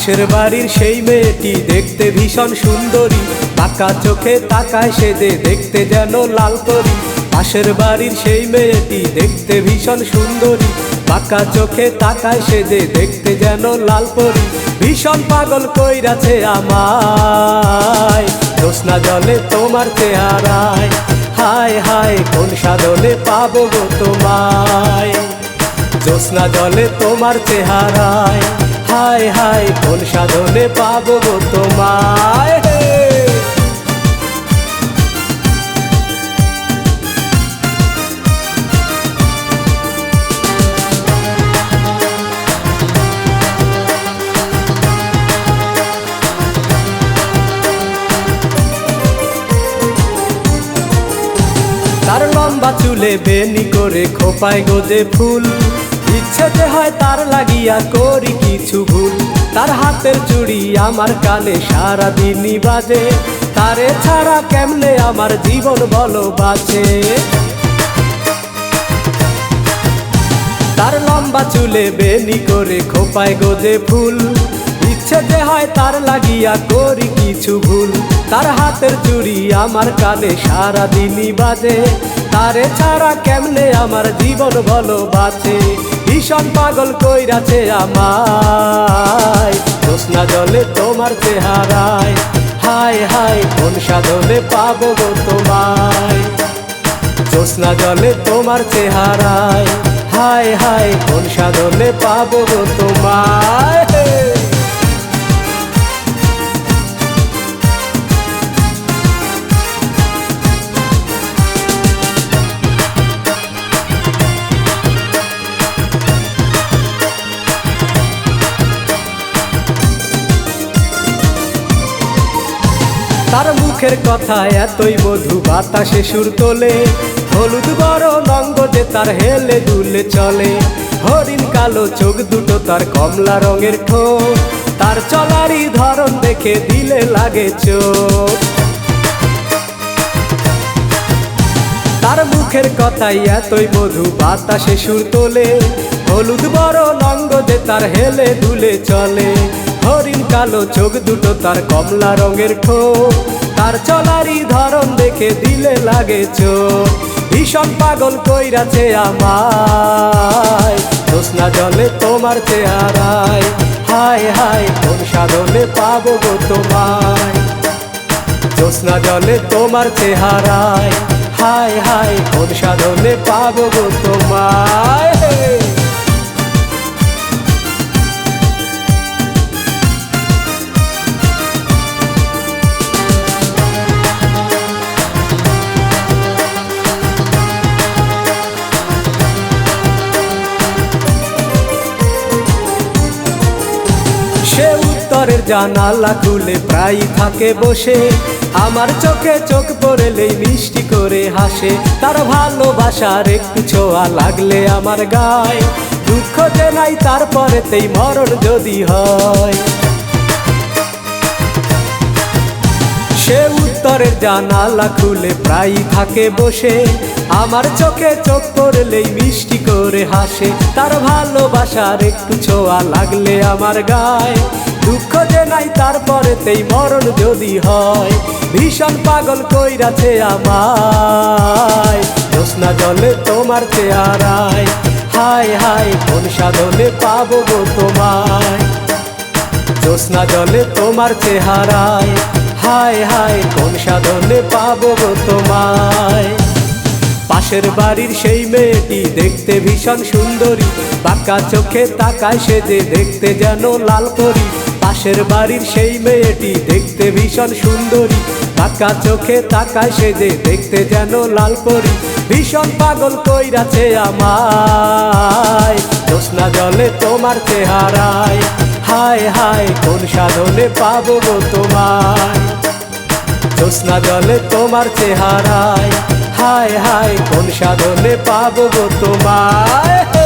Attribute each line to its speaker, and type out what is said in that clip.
Speaker 1: পাশের বাড়ির সেই মেয়েটি দেখতে ভীষণ সুন্দরী, বাঁকা চোখে তাকায় সে দেখতে যেন লাল পরী। পাশের বাড়ির সেই মেয়েটি দেখতে ভীষণ সুন্দরী, বাঁকা চোখে তাকায় সে দেখতে যেন লাল পরী। ভীষণ পাগল কইরাছে আমায়, জ্যোৎস্না জলে তোমার চেহারায়। হায় হায় কোন সাধনে পাবো গো তোমায়, জ্যোৎস্না জলে তোমার চেহারায়। হায় হায় কোন সাধনে পাবো গো তোমায়। তার লম্বা চুলে বেনি করে খোপায় গোজে ফুল, ইচ্ছেতে হয় তার লাগিয়া করি কিছু ভুল। তার হাতের চুড়ি আমার কানে সারাদিনই বাজে, তারে ছাড়া কেমনে আমার জীবন বলো বাঁচে। তার লম্বা চুলে বেনি করে খোপায় গোজে ফুল, ইচ্ছেতে হয় তার লাগিয়া করি কিছু ভুল। তার হাতের চুড়ি আমার কানে সারাদিনই বাজে, তারে ছাড়া কেমনে আমার জীবন বলো বাঁচে। ভীষণ পাগল কইরাছে আমায়, জ্যোৎস্না জলে তোমার চেহারায়। হায় হায় কোন সাধনে পাবো গো তোমায়, জ্যোৎস্না জলে তোমার চেহারায়। হায় হায় কোন সাধনে পাবো গো তোমায়। তার মুখের কথা এতই মধু বাতাসে সুর তোলে, হলুদ বরণ অঙ্গ যে তার হেলে দুলে চলে। হরিণ কালো চোখ দুটো তার কমলা রঙের ঠোঁট, তার চলারই ধরন দেখে দিলে লাগে চোট। তার মুখের কথাই এতই মধু বাতাসে সুর তোলে, হলুদ বরণ অঙ্গ যে তার হেলে দুলে চলে। হরিণ কালো চোখ দুটো তার কমলা রঙের ঠোঁট, তার চলারই ধরন দেখে দিলে লাগে চোট। ভীষণ পাগল কইরাছে আমায়, জ্যোৎস্না জলে তোমার চেহারায়। হায় হায় কোন সাধনে পাবো গো তোমায়, জ্যোৎস্না জলে তোমার চেহারায়। হায় হায় কোন সাধনে পাবো গো তোমায়। সে উত্তরের জানালা খুলে প্রায় থাকে বসে, আমার চোখে চোখ পড়লেই মিষ্টি করে হাসে। তার ভালোবাসার একটু ছোঁয়া লাগলে আমার গায়, দুঃখ যে নাই তারপরেতেই মরণ যদি হয়। সে উত্তরের জানালা খুলে প্রায় থাকে বসে, আমার চোখে চোখ পড়লেই মিষ্টি করে হাসে। তার ভালোবাসার একটু ছোঁয়া লাগলে আমার গায়, দুঃখ যে নাই তারপরেতেই মরণ যদি হয়। ভীষণ পাগল কইরাছে আমায়, জ্যোৎস্না জলে তোমার চেহারায়। হায় হায় কোন সাধনে পাবো গো তোমায়, জ্যোৎস্না জলে তোমার চেহারায়। হায় হায় কোন সাধনে পাবো গো তোমায়। পাশের বাড়ির সেই মেয়েটি দেখতে ভীষণ সুন্দরী, বাঁকা চোখে তাকায় সে দেখতে যেন লাল পরী। পাশের বাড়ির সেই মেয়েটি দেখতে ভীষণ সুন্দরী, বাঁকা চোখে তাকায় সে দেখতে যেন লাল পরী। ভীষণ পাগল কইরাছে আমায়, জ্যোৎস্না জলে তোমার চেহারায়। হায় হায় কোন সাধনে পাবো গো তোমায়, জ্যোৎস্না জলে তোমার চেহারায়। হায় হায় কোন সাধনে পাবো গো তোমায়।